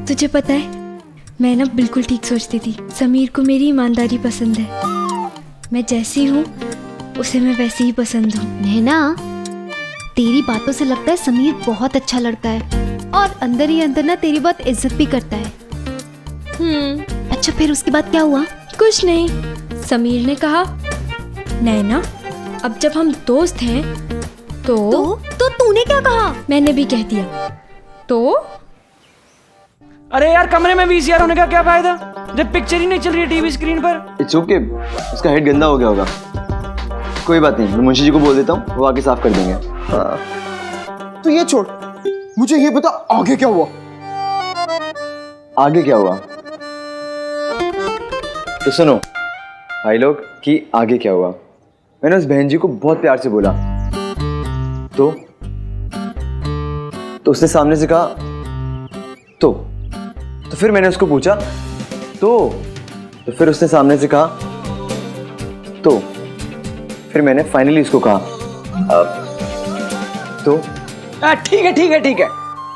तुझे पता है, मैं ना बिल्कुल ठीक सोचती थी। समीर को मेरी ईमानदारी पसंद है। मैं जैसी हूँ उसे मैं वैसी ही पसंद हूँ। नैना, तेरी बातों से लगता है समीर बहुत अच्छा लड़का है और अंदर ही अंदर ना तेरी बहुत इज्जत भी करता है। अच्छा, फिर उसके बाद क्या हुआ? कुछ नहीं। समीर ने कहा, नैना अब जब हम दोस्त हैं तो तूने क्या कहा? मैंने भी कह दिया। तो अरे यार, कमरे में वीसीआर होने का क्या फायदा जब पिक्चर ही नहीं चल रही है टीवी स्क्रीन पर। इट्स ओके, उसका हेड गंदा हो गया होगा। कोई बात नहीं, मैं मुंशी जी को बोल देता हूँ, वो आके साफ कर देंगे। तो ये छोड़, मुझे ये बता आगे क्या हुआ? आगे क्या हुआ तो सुनो भाई लोग कि आगे क्या हुआ। मैंने उस बहन जी को बहुत प्यार से बोला तो उसने सामने से कहा तो फिर मैंने उसको पूछा तो फिर उसने सामने से कहा तो फिर मैंने फाइनली उसको कहा तो। ठीक है ठीक है ठीक है।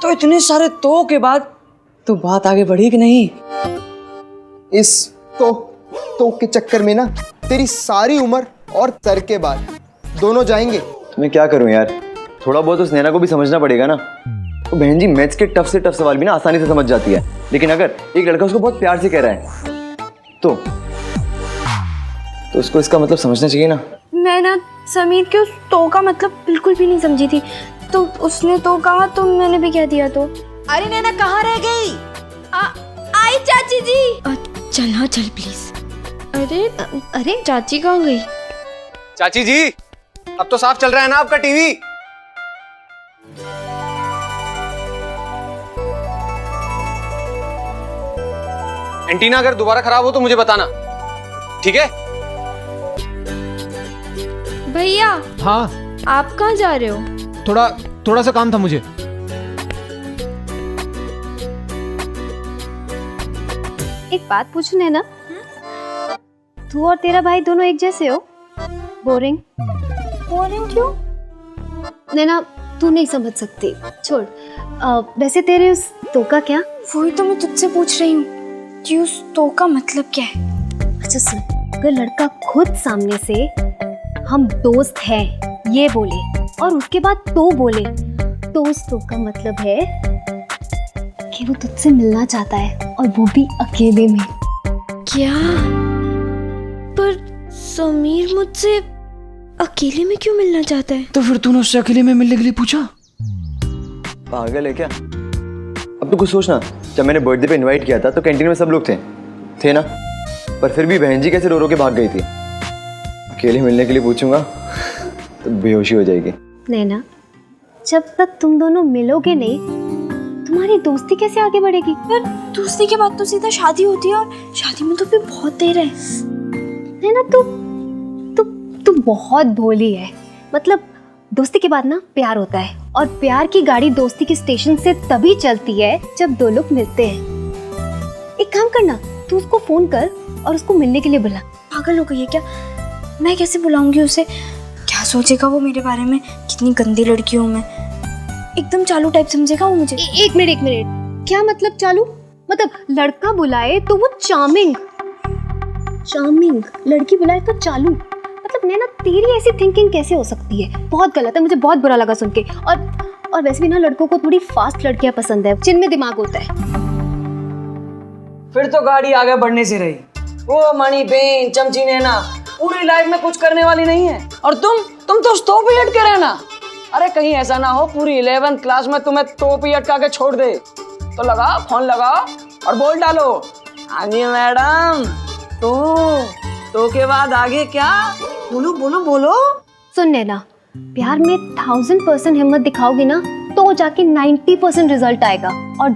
तो इतने सारे तो के बाद तो बात आगे बढ़ी कि नहीं? इस तो के चक्कर में ना तेरी सारी उम्र और सर के बाल दोनों जाएंगे। तो मैं क्या करूं यार, थोड़ा बहुत उस नैना को भी समझना पड़ेगा ना। तो बहन जी मैथ्स के टफ से टफ सवाल भी ना आसानी से समझ जाती है, लेकिन अगर एक लड़का उसको बहुत प्यार से कह रहा है तो उसको इसका मतलब समझना चाहिए ना। मैं ना समीर के उस तो का मतलब बिल्कुल भी नहीं समझी थी। तो उसने तो कहा तो मैंने भी कह दिया तो। अरे नैना, कहाँ रह गई? आई चाची जी। चल हाँ चल प्लीज। अरे चाची कहाँ गई? चाची जी, अब तो साफ चल रहा है ना आपका टीवी? एंटीना अगर दोबारा खराब हो तो मुझे बताना, ठीक है? भैया। हाँ, आप कहाँ जा रहे हो? थोड़ा सा काम था मुझे। एक बात पूछूं नैना, तू और तेरा भाई दोनों एक जैसे हो? बोरिंग क्यों? नैना, तू नहीं समझ सकती, छोड़। वैसे तेरे उस तो का क्या? वही तो मैं तुझसे पूछ रही हूँ कि उस तो का मतलब क्या है। अच्छा सुन, अगर लड़का खुद सामने से हम दोस्त हैं ये बोले और उसके बाद तो बोले तो उस तो का मतलब है कि वो तुझसे मिलना चाहता है और वो भी अकेले में। क्या? पर समीर मुझसे अकेले में क्यों मिलना चाहता है? तो फिर तूने उससे अकेले में मिलने के लिए पूछा? पागल है क्या? अब तो कुछ सोचना, जब मैंने बर्थडे पे इनवाइट किया था तो कैंटीन में सब लोग थे ना, पर फिर भी बहन जी कैसे रो रो के भाग गई थी। अकेले मिलने के लिए पूछूंगा तो बेहोशी हो जाएगी। नैना, जब तक तुम दोनों मिलोगे नहीं तुम्हारी दोस्ती कैसे आगे बढ़ेगी? पर दोस्ती के बाद तो सीधा शादी होती है और शादी में तो फिर बहुत देर है। नैना, तू बहुत भोली है। मतलब दोस्ती के बाद ना प्यार होता है और प्यार की गाड़ी दोस्ती के स्टेशन से तभी चलती है जब दो लोग मिलते हैं। एक काम करना, तू उसको फोन कर और उसको मिलने के लिए बुला। पागल हो गई है क्या? मैं कैसे बुलाऊंगी उसे? क्या सोचेगा वो मेरे बारे में? कितनी गंदी लड़की हूँ मैं। एकदम चालू टाइप समझेगा वो मुझे। एक मिनट, क्या मतलब चालू? मतलब लड़का बुलाए तो वो चार्मिंग, लड़की बुलाए तो चालू। मतलब नैना, तेरी ऐसी थिंकिंग कैसे हो सकती है? बहुत गलत है, मुझे बहुत बुरा लगा सुन के। और वैसे भी ना लड़कों को थोड़ी फास्ट लड़कियां पसंद है जिनमें दिमाग होता है। फिर तो गाड़ी आगे बढ़ने से रही। वो मणि बेन चमची नैना पूरी लाइफ में कुछ करने वाली नहीं है, और तुम तो टोपी लटके रहना। अरे कहीं ऐसा ना हो पूरी 11th क्लास में तुम्हें टोपी लटका के छोड़ दे। तो लगाओ फोन, लगाओ और बोल डालो, हाँ जी मैडम। तो के बाद आगे क्या? बोलो। सुन नैना, प्यार में 1000% हिम्मत दिखाओगी ना तो जाके 90% रिजल्ट आएगा। और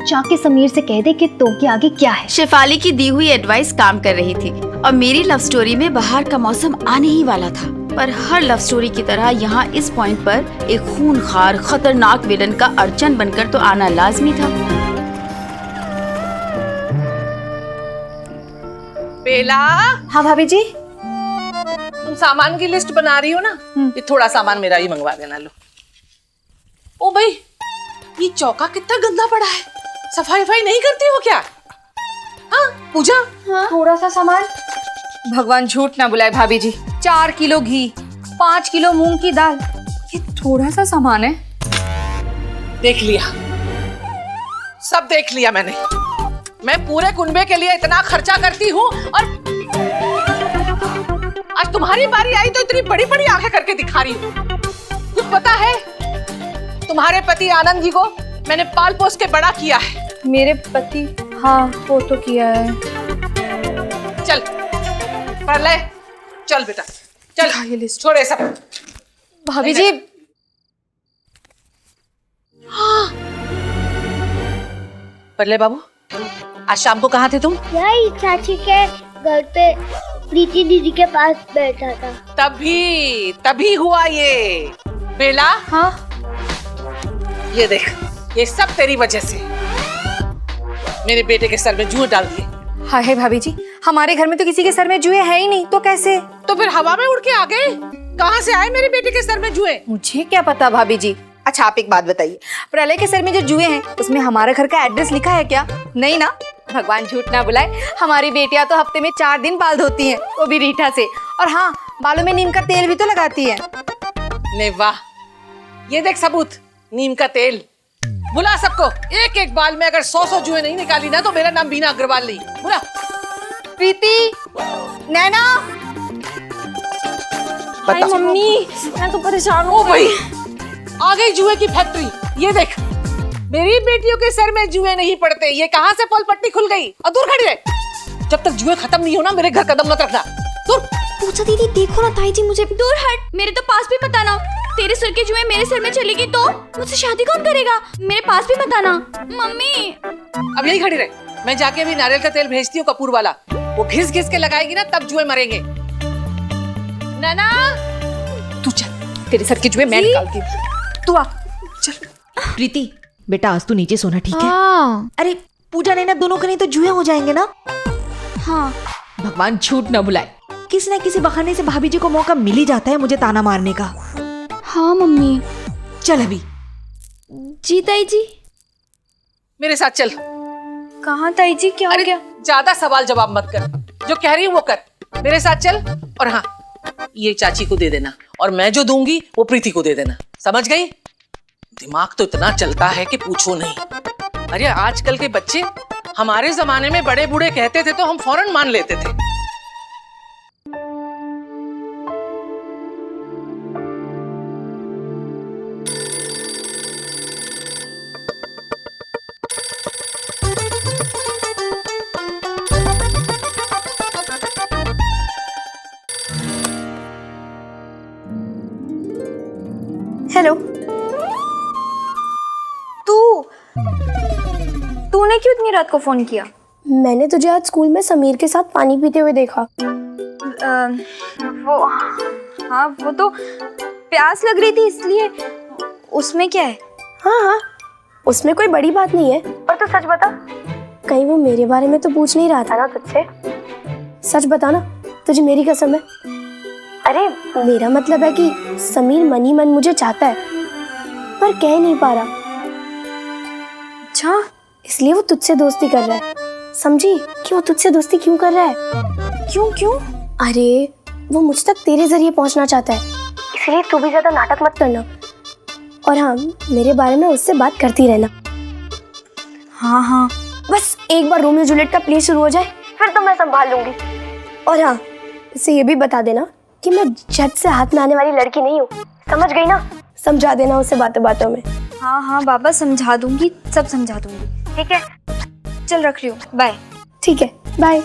जाके समीर से कह दे कि तो के आगे क्या है। शेफाली की दी हुई एडवाइस काम कर रही थी और मेरी लव स्टोरी में बाहर का मौसम आने ही वाला था। पर हर लव स्टोरी की तरह यहाँ इस पॉइंट पर एक खूनखार खतरनाक विलन का अड़चन बनकर तो आना लाजमी था। बेला। हाँ भाभी जी। तुम सामान की लिस्ट बना रही हो ना? ये थोड़ा सामान मेरा ही मंगवा देना। लो। ओ भाई, ये चौका कितना गंदा पड़ा है। सफाई वफाई नहीं करती हो क्या? हाँ पूजा, थोड़ा सा सामान। भगवान झूठ ना बुलाए भाभी जी, 4 किलो घी, 5 किलो मूंग की दाल, ये थोड़ा सा सामान है। देख लिया, सब देख लिया मैंने। मैं पूरे कुनबे के लिए इतना खर्चा करती हूँ और आज तुम्हारी बारी आई तो इतनी बड़ी बड़ी आंखें करके दिखा रही हूँ। कुछ पता है? तुम्हारे पति आनंद जी को मैंने पाल पोस के बड़ा किया है। मेरे पति, हाँ वो तो किया है। चल प्रलय, चल बेटा चल, छोड़े सब। भाभी जी, प्रलय बाबू, आज शाम को कहाँ थे तुम? यही चाची के घर पे प्रीति दीदी के पास बैठा था। तभी हुआ ये। बेला, हाँ ये देख, ये सब तेरी वजह से। मेरे बेटे के सर में जुए डाल दिए। हाय भाभी जी, हमारे घर में तो किसी के सर में जुए है ही नहीं, तो कैसे? तो फिर हवा में उड़ के आ गए? कहाँ से आए मेरे बेटे के सर में जुए? मुझे क्या पता भाभी जी। अच्छा आप एक बात बताइए, प्रलय के सर में जो जुए हैं उसमें हमारा घर का एड्रेस लिखा है क्या? नहीं ना। भगवान झूठ ना बुलाए, हमारी बेटियां तो हफ्ते में 4 दिन बाल धोती हैं, वो भी रीठा से। और हाँ, बालों में नीम का तेल भी तो लगाती है। नहीं वाह, ये देख सबूत, नीम का तेल। बुला सबको, एक एक बाल में अगर 100 जुए नहीं निकाली ना तो मेरा नाम बीना अग्रवाल नहीं। बुला। प्रीति, नैना, हाय मम्मी, मैं तो परेशान हूँ। ओ भाई, आ गई जुए की फैक्ट्री। ये देख, मेरी बेटियों के सर में जुए नहीं पड़ते। ये कहाँ से पल पट्टी खुल गई? और दूर खड़ी रहे, जब तक जुए खत्म नहीं हो ना मेरे घर कदम मत रखना। दूर। पूजा दीदी देखो ना, ताई जी मुझे दूर हट, मेरे तो पास भी मत आना। तेरे सर के जुए मेरे सर में चलेगी तो मुझसे शादी कौन करेगा? मेरे पास भी मत आना। मम्मी, अब यही खड़ी रहे, मैं जाके अभी नारियल का तेल भेजती हूँ कपूर वाला। वो घिस घिस के लगाएगी ना, तब जुए मरेंगे। नाना, तू चल, तेरे सर के जुए मैं निकालती हूँ। तू आ, चल। प्रीति बेटा, आज तू नीचे सोना, ठीक है? हाँ। अरे पूजा नैना दोनों के नहीं तो जुए हो जाएंगे ना। हाँ। भगवान झूठ न बुलाए, किसी न किसी बहाने से भाभी जी को मौका मिल ही जाता है मुझे ताना मारने का। हाँ मम्मी। चल अभी। जी ताई जी। मेरे साथ चल। कहाँ ताई जी, क्या हो गया? ज्यादा सवाल जवाब मत कर, जो कह रही हूँ वो कर। मेरे साथ चल। और हाँ, ये चाची को दे देना, और मैं जो दूंगी वो प्रीति को दे देना। समझ गई? दिमाग तो इतना चलता है कि पूछो नहीं। अरे आजकल के बच्चे, हमारे जमाने में बड़े बूढ़े कहते थे तो हम फौरन मान लेते थे। हेलो, तूने क्यों इतनी रात को फोन किया? मैंने तुझे आज स्कूल में समीर के साथ पानी पीते हुए देखा। वो तो प्यास लग रही थी इसलिए। उसमें क्या है? हाँ, उसमें कोई बड़ी बात नहीं है। और तू सच बता, कहीं वो मेरे बारे में तो पूछ नहीं रहा था ना तुझसे? सच बता ना, तुझे मेरी कसम है। अरे मेरा मतलब है कि समीर मन ही मन मुझे चाहता है, पर कह नहीं पा रहा। अच्छा, इसलिए वो तुझसे दोस्ती कर रहा है। समझी कि वो तुझसे दोस्ती क्यों कर रहा है? क्यों? अरे वो मुझ तक तेरे जरिए पहुंचना चाहता है, इसलिए तू भी ज्यादा नाटक मत करना। और हाँ, मेरे बारे में उससे बात करती रहना। हाँ, बस एक बार रोमियो जूलियट का प्ले शुरू हो जाए, फिर तो मैं संभाल लूंगी। और हाँ, इसे ये भी बता देना कि मैं झट से हाथ में आने वाली लड़की नहीं हूँ। समझ गई ना? समझा देना उसे बातों बातों में। हाँ बाबा, समझा दूंगी, सब समझा दूंगी। ठीक है, चल रख रही हूँ, बाय। ठीक है, बाय।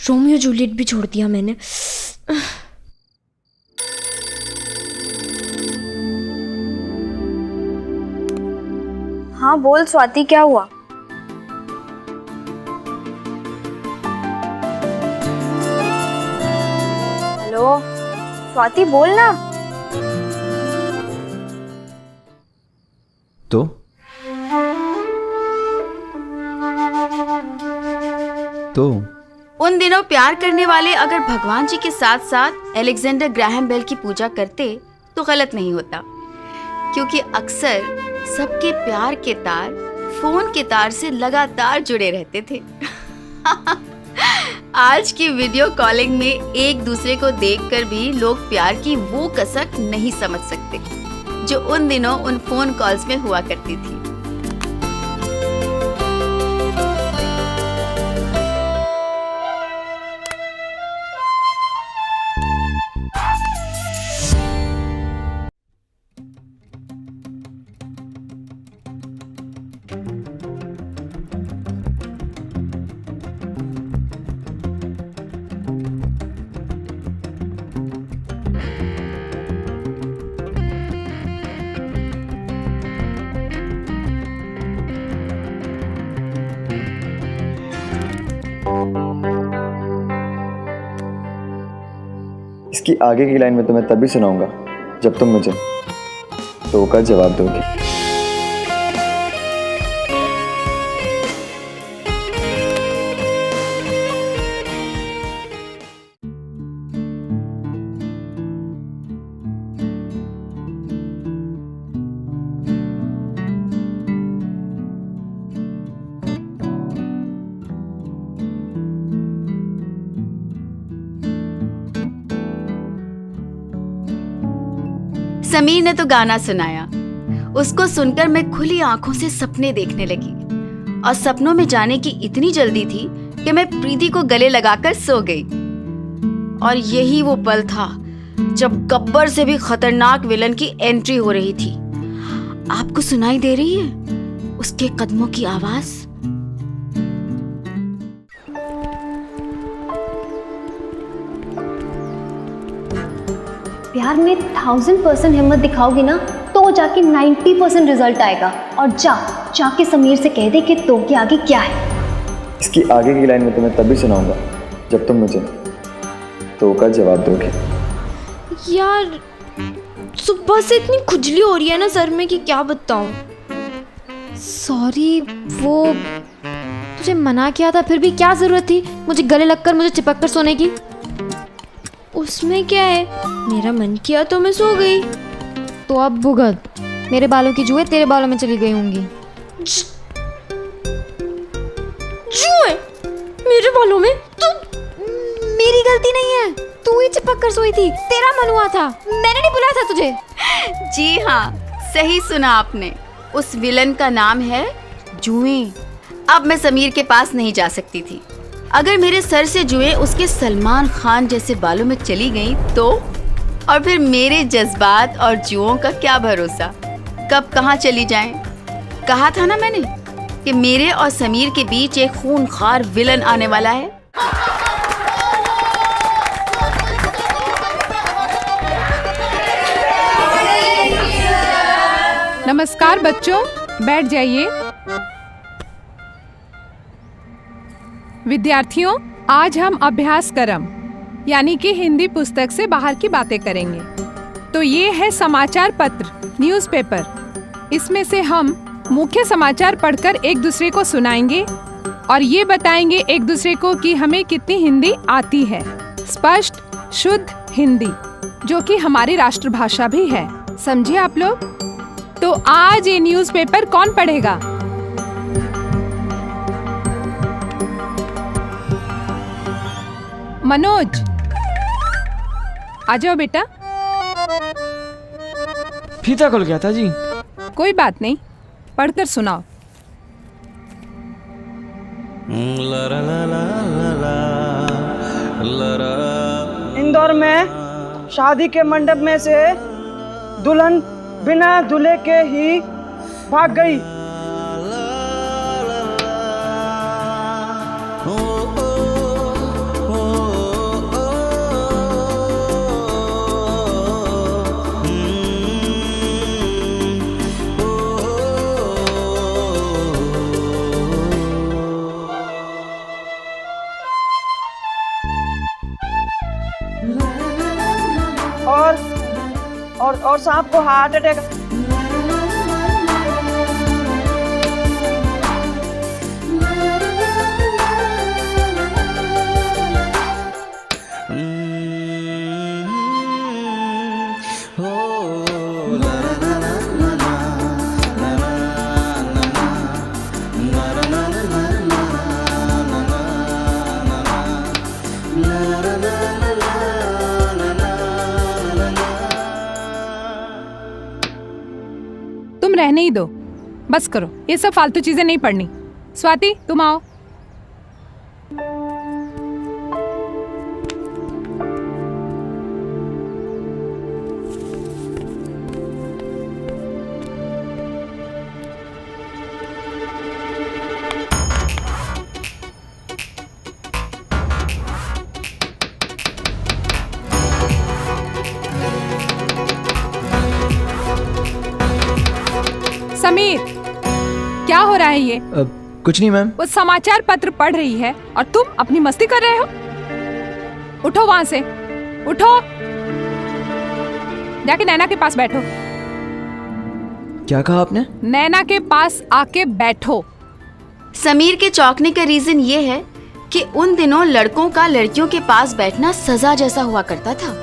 रोमियो जूलियट भी छोड़ दिया मैंने। हाँ बोल स्वाति, क्या हुआ? हेलो स्वाति, बोल ना। तो उन दिनों प्यार करने वाले अगर भगवान जी के साथ साथ अलेक्जेंडर ग्राहम बेल की पूजा करते तो गलत नहीं होता, क्योंकि अक्सर सबके प्यार के तार फोन के तार से लगातार जुड़े रहते थे। आज की वीडियो कॉलिंग में एक दूसरे को देखकर भी लोग प्यार की वो कसक नहीं समझ सकते जो उन दिनों उन फोन कॉल्स में हुआ करती थी। इसकी आगे की लाइन में तुम्हें तभी सुनाऊंगा जब तुम मुझे तो का जवाब दोगे। समीर ने तो गाना सुनाया। उसको सुनकर मैं खुली आंखों से सपने देखने लगी और सपनों में जाने की इतनी जल्दी थी कि मैं प्रीति को गले लगाकर सो गई। और यही वो पल था जब गब्बर से भी खतरनाक विलन की एंट्री हो रही थी। आपको सुनाई दे रही है उसके कदमों की आवाज? प्यार में 1000% हिम्मत दिखाओगी ना तो जाके 90% रिजल्ट आएगा। और जाके समीर से कह दे कि तो के आगे क्या है। इसकी आगे की लाइन में तुम्हें तभी सुनाऊंगा जब तुम मुझे तो का जवाब दोगे। यार सुबह से इतनी खुजली हो रही है ना सर में कि क्या बताऊं। सॉरी, वो तुझे मना किया था, फिर भी क्या जरूरत थी मुझे गले लगकर मुझे चिपक कर सोने की? उसमें क्या है, मेरा मन किया तो मैं सो गई। तो अब भुगत, मेरे बालों की जुएं तेरे बालों में चली गई होंगी। जुएं मेरे बालों में? तो मेरी गलती नहीं है, तू ही चिपक कर सोई थी, तेरा मन हुआ था, मैंने नहीं बुलाया था तुझे। जी हाँ, सही सुना आपने। उस विलन का नाम है जुएं। अब मैं समीर के पास नहीं जा सकती थी। अगर मेरे सर से जुएं उसके सलमान खान जैसे बालों में चली गई तो? और फिर मेरे जज्बात और जुओं का क्या भरोसा, कब कहाँ चली जाएं? कहा था ना मैंने कि मेरे और समीर के बीच एक खूंखार विलन आने वाला है। नमस्कार बच्चों, बैठ जाइए। विद्यार्थियों, आज हम अभ्यास क्रम यानी कि हिंदी पुस्तक से बाहर की बातें करेंगे। तो ये है समाचार पत्र, न्यूज़पेपर। इसमें से हम मुख्य समाचार पढ़कर एक दूसरे को सुनाएंगे और ये बताएंगे एक दूसरे को कि हमें कितनी हिंदी आती है। स्पष्ट शुद्ध हिंदी, जो कि हमारी राष्ट्रभाषा भी है। समझे आप लोग? तो आज ये न्यूज़पेपर कौन पढ़ेगा? मनोज, आ जाओ बेटा। फीता खुल गया था जी। कोई बात नहीं, पढ़कर सुनाओ। इंदौर में शादी के मंडप में से दुल्हन बिना दूल्हे के ही भाग गई। और सांप को हार्ट अटैक। तुम रहने ही दो, बस करो, ये सब फालतू चीजें नहीं पढ़नी। स्वाति तुम आओ। समीर, क्या हो रहा है ये? कुछ नहीं मैम। वो समाचार पत्र पढ़ रही है और तुम अपनी मस्ती कर रहे हो। उठो वहां से, उठो, जाके नैना के पास बैठो। क्या कहा आपने? नैना के पास आके बैठो। समीर के चौंकने का रीजन ये है कि उन दिनों लड़कों का लड़कियों के पास बैठना सजा जैसा हुआ करता था।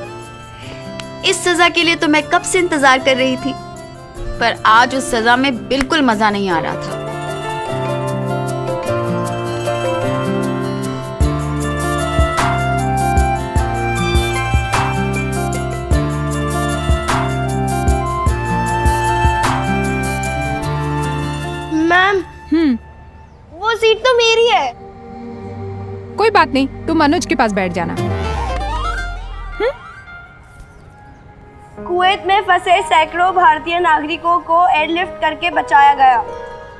इस सजा के लिए तो मैं कब से इंतजार कर रही थी, पर आज उस सजा में बिल्कुल मजा नहीं आ रहा था। मैम, वो सीट तो मेरी है। कोई बात नहीं, तुम मनोज के पास बैठ जाना। कुवैत में फंसे सैकड़ों भारतीय नागरिकों को एयरलिफ्ट करके बचाया गया।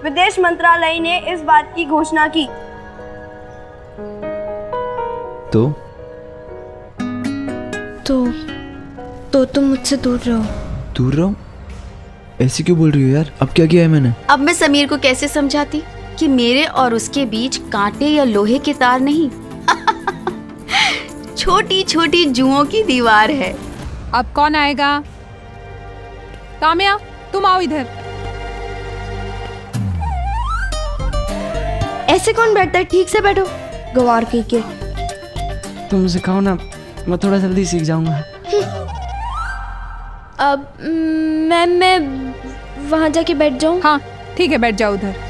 विदेश मंत्रालय ने इस बात की घोषणा की। तो तुम मुझसे दूर रहो। दूर रहो? ऐसे क्यों बोल रही हो यार? अब क्या किया है मैंने? अब मैं समीर को कैसे समझाती कि मेरे और उसके बीच कांटे या लोहे के तार नहीं, छोटी छोटी जुओं की दीवार है। अब कौन आएगा? काम्या, तुम आओ इधर। ऐसे कौन बैठता है? ठीक से बैठो। गवार के तुम सिखाओ ना, मैं थोड़ा जल्दी सीख जाऊंगा। अब मैं वहां जाके बैठ जाऊं? हाँ ठीक है, बैठ जाओ उधर।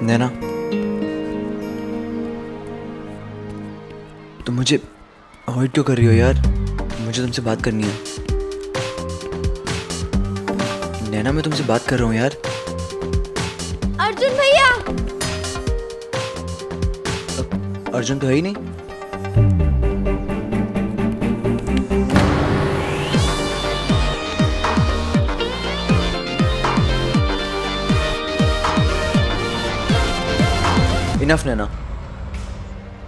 नैना, तुम मुझे अवॉइड क्यों कर रही हो यार? मुझे तुमसे बात करनी है। नैना, मैं तुमसे बात कर रहा हूँ यार। अर्जुन भैया! अर्जुन तो है ही नहीं। इनफ नैना,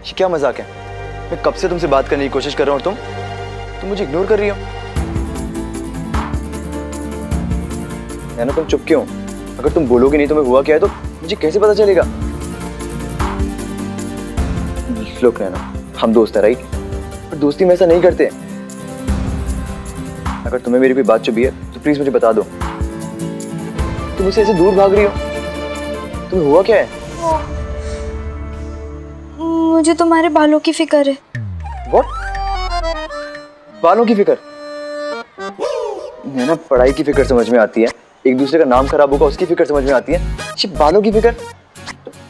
ये क्या मजाक है? मैं कब से तुमसे बात करने की कोशिश कर रहा हूँ और तुम मुझे इग्नोर कर रही हो। नैना, तुम चुप क्यों? अगर तुम बोलोगे नहीं तो मैं हुआ क्या है तो मुझे कैसे पता चलेगा? लोग नैना, हम दोस्त हैं राइट? पर दोस्ती में ऐसा नहीं करते। अगर तुम्हें मेरी कोई बात चुभी है तो प्लीज मुझे बता दो। तुम मुझसे ऐसे दूर भाग रही हो, तुम्हें हुआ क्या है? मुझे तुम्हारे बालों की फिक्र है। What? बालों की फिक्र? नैना, पढ़ाई की फिक्र समझ में आती है, एक दूसरे का नाम खराब होगा उसकी फिक्र समझ में आती है, ये बालों की फिक्र?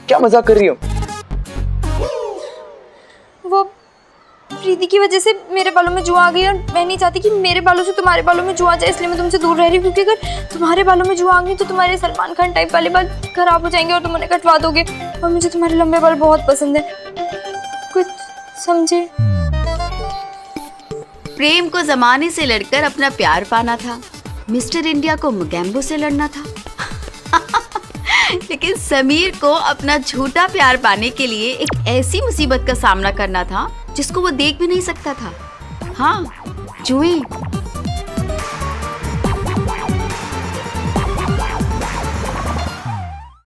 क्या मजाक कर रही हो? वो प्रीति की वजह से मेरे बालों में जुआ आ गई और मैं नहीं चाहती कि मेरे बालों से तुम्हारे बालों में जुआ आ जाए, इसलिए मैं तुमसे दूर रह रही हूँ। क्योंकि अगर तुम्हारे बालों में जुआ आ गई तो तुम्हारे सलमान खान टाइप वाले बाल खराब हो जाएंगे और तुम उन्हें कटवा दोगे, और मुझे तुम्हारे लंबे बाल बहुत पसंद है। कुछ समझे? प्रेम को जमाने से लड़कर अपना प्यार पाना था, मिस्टर इंडिया को मुगैम्बो से लड़ना था। लेकिन समीर को अपना झूठा प्यार पाने के लिए एक ऐसी मुसीबत का सामना करना था जिसको वो देख भी नहीं सकता था। हाँ, जुए